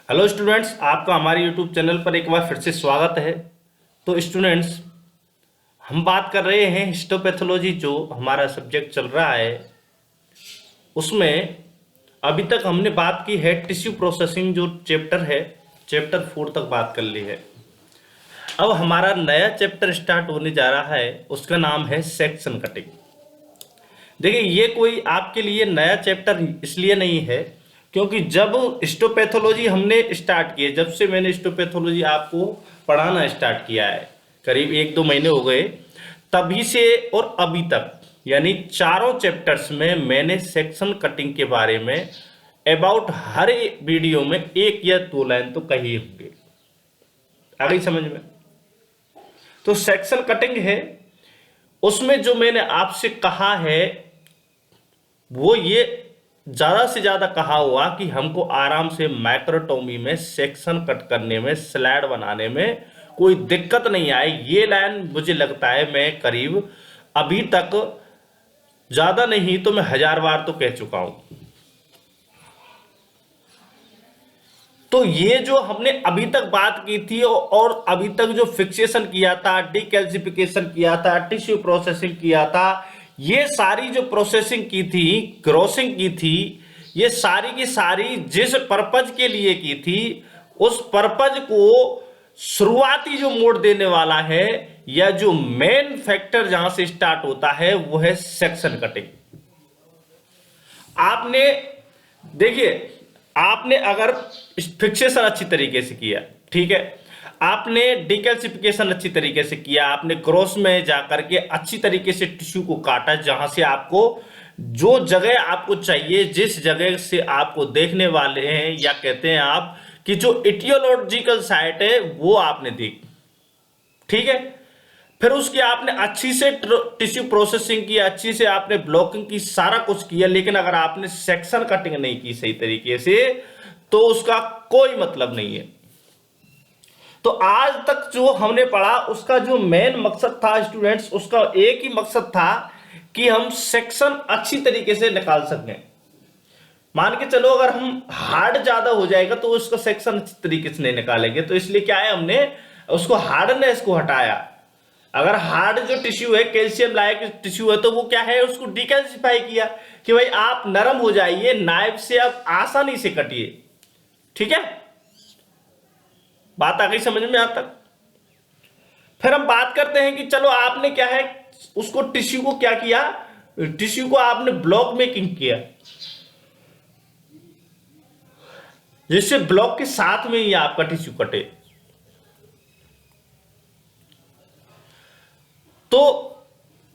Hello students, आपका हमारे YouTube channel पर एक बार फिर से स्वागत है। तो स्टूडेंट्स, हम बात कर रहे हैं हिस्टोपैथोलॉजी, जो हमारा सब्जेक्ट चल रहा है उसमें अभी तक हमने बात की है टिश्यू प्रोसेसिंग, जो चैप्टर है, चैप्टर 4 तक बात कर ली है। अब हमारा नया चैप्टर स्टार्ट होने जा रहा है, उसका नाम है सेक्शन कटिंग। देखिए, ये कोई आपके लिए नया चैप्टर इसलिए नहीं है क्योंकि जब हिस्टोपैथोलॉजी हमने स्टार्ट की है, जब से मैंने हिस्टोपैथोलॉजी आपको पढ़ाना स्टार्ट किया है, करीब 1-2 महीने हो गए, तभी से और अभी तक यानी चारों चैप्टर्स में मैंने सेक्शन कटिंग के बारे में अबाउट हर वीडियो में 1 या 2 लाइन तो कही होंगे। आ गई समझ में? तो सेक्शन कटिंग है, उसमें जो मैंने आपसे कहा है वो ये ज़्यादा से ज़्यादा कहा हुआ कि हमको आराम से माइक्रोटोमी में सेक्शन कट करने में, स्लाइड बनाने में कोई दिक्कत नहीं आए। ये लाइन मुझे लगता है मैं करीब अभी तक ज़्यादा नहीं तो मैं 1000 बार तो कह चुका हूँ। तो ये जो हमने अभी तक बात की थी और अभी तक जो फिक्सेशन किया था, डीकैल्सिफिकेशन किया था, टिश्यू प्रोसेसिंग किया था, ये सारी जो प्रोसेसिंग की थी, ग्रोसिंग की थी, ये सारी की सारी जिस पर्पज के लिए की थी, उस पर्पज को शुरुआती जो मोड़ देने वाला है या जो मेन फैक्टर जहां से स्टार्ट होता है वो है सेक्शन कटिंग। आपने देखिए, आपने अगर फिक्सेशन अच्छी तरीके से किया, ठीक है, आपने डीकैल्सिफिकेशन अच्छी तरीके से किया, आपने क्रॉस में जाकर के अच्छी तरीके से टिश्यू को काटा, जहां से आपको जो जगह आपको चाहिए, जिस जगह से आपको देखने वाले हैं या कहते हैं आप कि जो इटियोलॉजिकल साइट है वो आपने देखी, ठीक है। फिर उसकी आपने अच्छी से टिश्यू प्रोसेसिंग की, अच्छी से आपने ब्लॉकिंग की, सारा कुछ किया, लेकिन अगर आपने सेक्शन कटिंग नहीं की सही तरीके से तो उसका कोई मतलब नहीं है। तो आज तक जो हमने पढ़ा उसका जो मेन मकसद था स्टूडेंट्स, उसका एक ही मकसद था कि हम सेक्शन अच्छी तरीके से निकाल सकें। मान के चलो अगर हम हार्ड ज्यादा हो जाएगा तो उसका सेक्शन अच्छी तरीके से नहीं निकालेंगे, तो इसलिए क्या है, हमने उसको हार्डनेस को हटाया। अगर हार्ड जो टिश्यू है, कैल्शियम लायक टिश्यू है, तो वो क्या है, उसको डिकैल्सिफाई किया कि भाई आप नरम हो जाइए, नाइफ से आप आसानी से कटिए, ठीक है। बात आ गई समझ में? यहां तक फिर हम बात करते हैं कि चलो आपने क्या है, उसको टिश्यू को क्या किया, टिश्यू को आपने ब्लॉक मेकिंग किया, जिससे ब्लॉक के साथ में ही आपका टिश्यू कटे। तो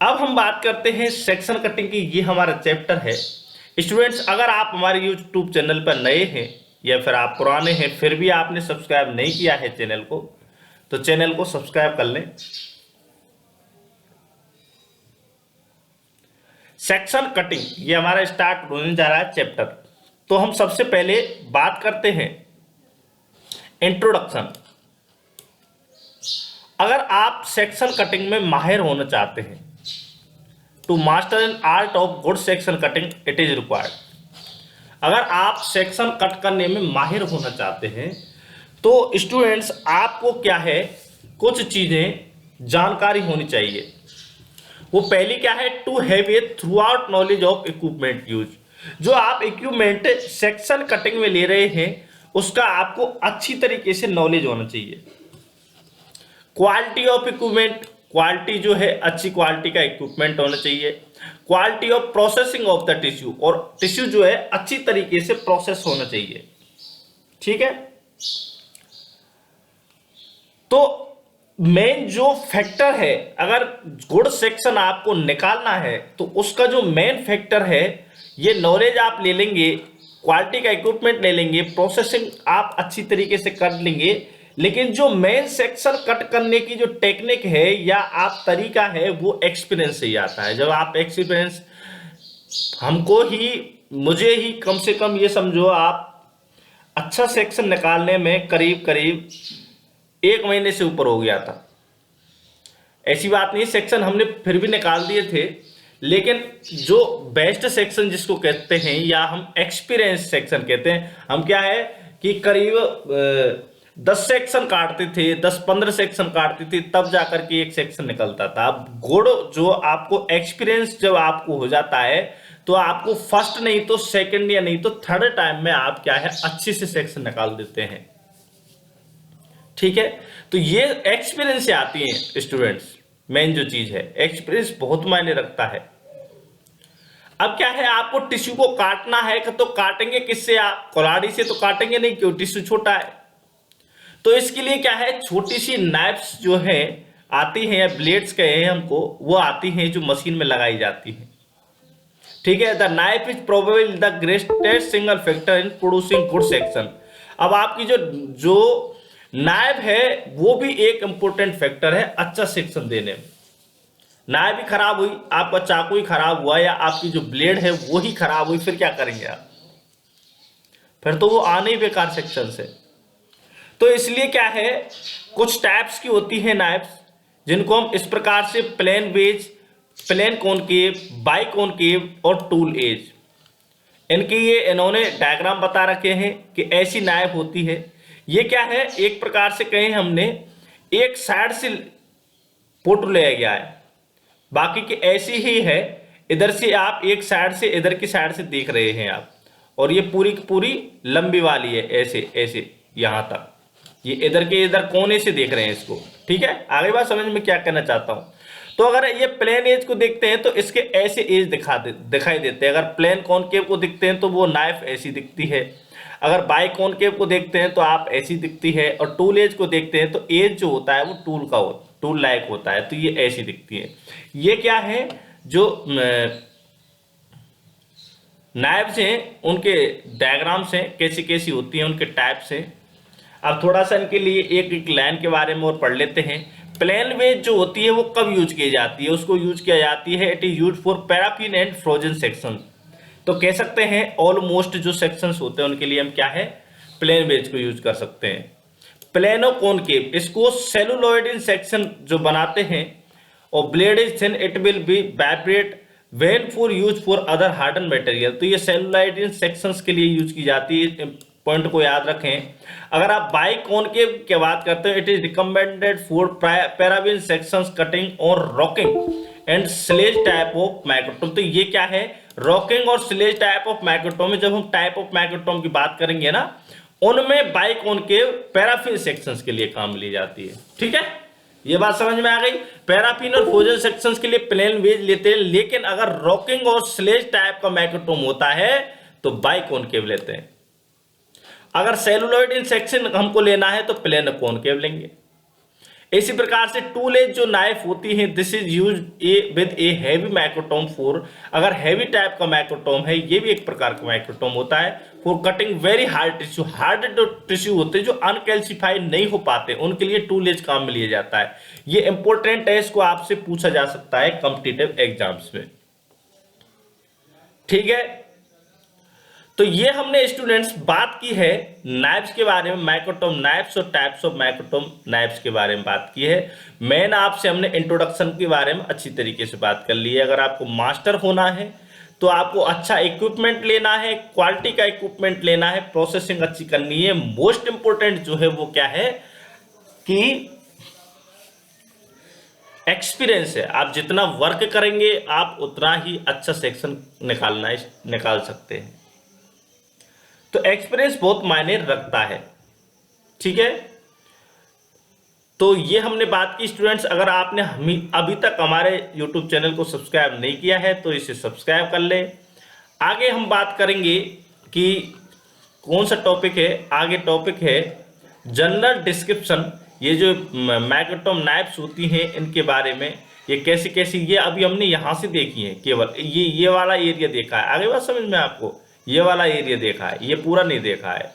अब हम बात करते हैं सेक्शन कटिंग की, ये हमारा चैप्टर है। स्टूडेंट्स, अगर आप हमारे यूट्यूब चैनल पर नए हैं या फिर आप पुराने हैं, फिर भी आपने सब्सक्राइब नहीं किया है चैनल को, तो चैनल को सब्सक्राइब कर लें। सेक्शन कटिंग ये हमारा स्टार्ट होने जा रहा है चैप्टर। तो हम सबसे पहले बात करते हैं इंट्रोडक्शन। अगर आप सेक्शन कटिंग में माहिर होना चाहते हैं, to master in art of good section cutting it is required. अगर आप सेक्शन कट करने में माहिर होना चाहते हैं तो स्टूडेंट्स आपको क्या है, कुछ चीजें जानकारी होनी चाहिए। वो पहली क्या है, to have a through out knowledge of equipment use. जो आप इक्विपमेंट सेक्शन कटिंग में ले रहे हैं उसका आपको अच्छी तरीके से नॉलेज होना चाहिए। क्वालिटी ऑफ इक्विपमेंट, क्वालिटी जो है, अच्छी क्वालिटी का इक्विपमेंट होना चाहिए। Quality of processing of the tissue, और टिश्यू जो है अच्छी तरीके से प्रोसेस होना चाहिए, ठीक है। तो मेन जो फैक्टर है, अगर गुड सेक्शन आपको निकालना है तो उसका जो मेन फैक्टर है, ये नॉलेज आप ले लेंगे, क्वालिटी का इक्विपमेंट ले लेंगे, प्रोसेसिंग आप अच्छी तरीके से कर लेंगे, लेकिन जो मेन सेक्शन कट करने की जो टेक्निक है या आप तरीका है वो एक्सपीरियंस से ही आता है। जब आप एक्सपीरियंस, हमको ही, मुझे ही कम से कम ये समझो आप अच्छा सेक्शन निकालने में करीब करीब 1 महीने से ऊपर हो गया था। ऐसी बात नहीं, सेक्शन हमने फिर भी निकाल दिए थे, लेकिन जो बेस्ट सेक्शन जिसको कहते हैं या हम एक्सपीरियंस सेक्शन कहते हैं, हम क्या है कि करीब 10 सेक्शन काटते थे, 10-15 सेक्शन काटते थे, तब जाकर के एक सेक्शन निकलता था। अब गुड जो आपको एक्सपीरियंस जब आपको हो जाता है तो आपको फर्स्ट नहीं तो सेकंड या नहीं तो थर्ड टाइम में आप क्या है अच्छे से सेक्शन निकाल देते हैं। ठीक है, तो ये एक्सपीरियंस से आती है स्टूडेंट्स। मेन जो चीज है एक्सपीरियंस बहुत मायने रखता है। अब क्या है, आपको टिश्यू को काटना है तो काटेंगे किससे? आप कुल्हाड़ी से तो काटेंगे नहीं, क्यों? टिश्यू छोटा है। तो इसके लिए क्या है, छोटी सी नाइफ्स जो है आती हैं, या ब्लेड्स कहे हैं हमको, वो आती हैं जो मशीन में लगाई जाती है। ठीक है, the knife is probably the greatest single factor in producing good section. अब आपकी जो जो नाइफ है वो भी एक इंपॉर्टेंट फैक्टर है अच्छा सेक्शन देने में। नाइफ भी खराब हुई, आपका चाकू ही खराब हुआ, या आपकी जो ब्लेड है वो ही खराब हुई, फिर क्या करेंगे आप? फिर तो वो आने ही बेकार सेक्शन से। तो इसलिए क्या है, कुछ टाइप्स की होती है नाइफ्स जिनको हम इस प्रकार से plane wedge, plane concave, bi concave और टूल एज, इनके ये इन्होंने डायग्राम बता रखे हैं कि ऐसी नाइफ होती है। ये क्या है, एक प्रकार से कहें हमने एक साइड से फोटो लिया गया है, बाकी की ऐसी ही है। इधर से आप एक साइड से इधर की साइड से देख रहे हैं आप, और ये पूरी की पूरी लंबी वाली है, ऐसे ऐसे यहां तक, ये इधर के इधर कोने से देख रहे हैं इसको। ठीक है, आगे बात समझ में क्या कहना चाहता हूं। तो अगर ये प्लेन एज को देखते हैं तो इसके ऐसे एज दिखाई देते हैं। अगर प्लेन कॉनकेव को देखते हैं तो वो नाइफ ऐसी दिखती है। अगर बाई कॉनकेव को देखते हैं तो आप ऐसी दिखती है, और टूल एज को देखते हैं तो एज जो होता है वो टूल लाइक होता है, तो ये ऐसी दिखती है। ये क्या है, जो नाइफ्स हैं उनके डायग्राम्स हैं, कैसी कैसी होती हैं, उनके टाइप्स हैं। अब थोड़ा सा इनके लिए एक एक लाइन के बारे में और पढ़ लेते हैं। प्लेन वेज जो होती है वो कब यूज की जाती है? उसको यूज किया जाती है, it is use for paraffin and frozen section. तो कह सकते हैं ऑलमोस्ट जो सेक्शंस होते हैं उनके लिए हम क्या है, प्लेन वेज को यूज कर सकते हैं। प्लेनो कॉनकेव, इसको सेलुलॉइड सेक्शन जो बनाते हैं, और blade is thin, it will be vibrate when for use for other harden material. तो ये सेलुलॉइड सेक्शंस के लिए यूज की जाती है, पॉइंट को याद रखें। अगर आप बाई कॉनकेव की बात करते हैं, it is recommended for paraffin sections, cutting और rocking and sledge type of microtome. तो ये क्या है, रॉकिंग और स्लेज टाइप ऑफ माइक्रोटोम में जब हम टाइप ऑफ माइक्रोटोम की बात करेंगे ना, उनमें बाई कॉनकेव पैराफिन सेक्शंस के लिए काम ली जाती है। ठीक है, ये बात समझ में आ गई। पैराफिन और फ्रोजन सेक्शंस के लिए प्लेन वेज लेते हैं, लेकिन अगर रॉकिंग और स्लेज टाइप का माइक्रोटोम होता है तो बाई कॉनकेव लेते हैं। अगर सेलुलॉइड इन सेक्शन हमको लेना है तो प्लेन कॉनकेव लेंगे। इसी प्रकार से टूल एज जो नाइफ होती है, this is use with a heavy microtome for, अगर हैवी टाइप का माइक्रोटोम है, ये भी एक प्रकार का माइक्रोटोम होता है, for cutting very hard tissue. Hard जो टिश्यू होते हैं जो अनकैल्सिफाई नहीं हो पाते, उनके लिए टूल एज काम में लिया जाता है। ये इंपॉर्टेंट है, इसको आपसे पूछा जा सकता है कॉम्पिटिटिव एग्जाम्स में। ठीक है, तो ये हमने स्टूडेंट्स बात की है नाइफ्स के बारे में, माइक्रोटोम नाइफ्स और टाइप्स ऑफ माइक्रोटोम नाइफ्स के बारे में बात की है। मेन आपसे हमने इंट्रोडक्शन के बारे में अच्छी तरीके से बात कर ली है। अगर आपको मास्टर होना है तो आपको अच्छा इक्विपमेंट लेना है, क्वालिटी का इक्विपमेंट लेना है, प्रोसेसिंग अच्छी करनी है। मोस्ट इंपोर्टेंट जो है वो क्या है कि एक्सपीरियंस है। आप जितना वर्क करेंगे आप उतना ही अच्छा सेक्शन निकाल सकते हैं। तो एक्सपीरियंस बहुत मायने रखता है। ठीक है, तो ये हमने बात की स्टूडेंट्स। अगर आपने अभी तक हमारे YouTube चैनल को सब्सक्राइब नहीं किया है तो इसे सब्सक्राइब कर लें। आगे हम बात करेंगे कि कौन सा टॉपिक है। आगे टॉपिक है जनरल डिस्क्रिप्शन। ये जो माइक्रोटोम नाइफ्स होती हैं इनके बारे में, ये कैसी कैसी, ये अभी हमने यहाँ से देखी है, केवल ये वाला एरिया देखा है। आगे बात समझ में आपको, ये वाला एरिया देखा है, ये पूरा नहीं देखा है।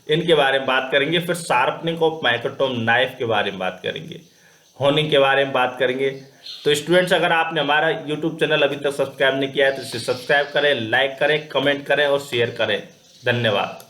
इनके बारे में बात करेंगे। फिर शार्पनिंग ऑफ माइक्रोटोम नाइफ के बारे में बात करेंगे, होनिंग के बारे में बात करेंगे। तो स्टूडेंट्स, अगर आपने हमारा YouTube चैनल अभी तक सब्सक्राइब नहीं किया है तो इसे सब्सक्राइब करें, लाइक करें, कमेंट करें और शेयर करें। धन्यवाद।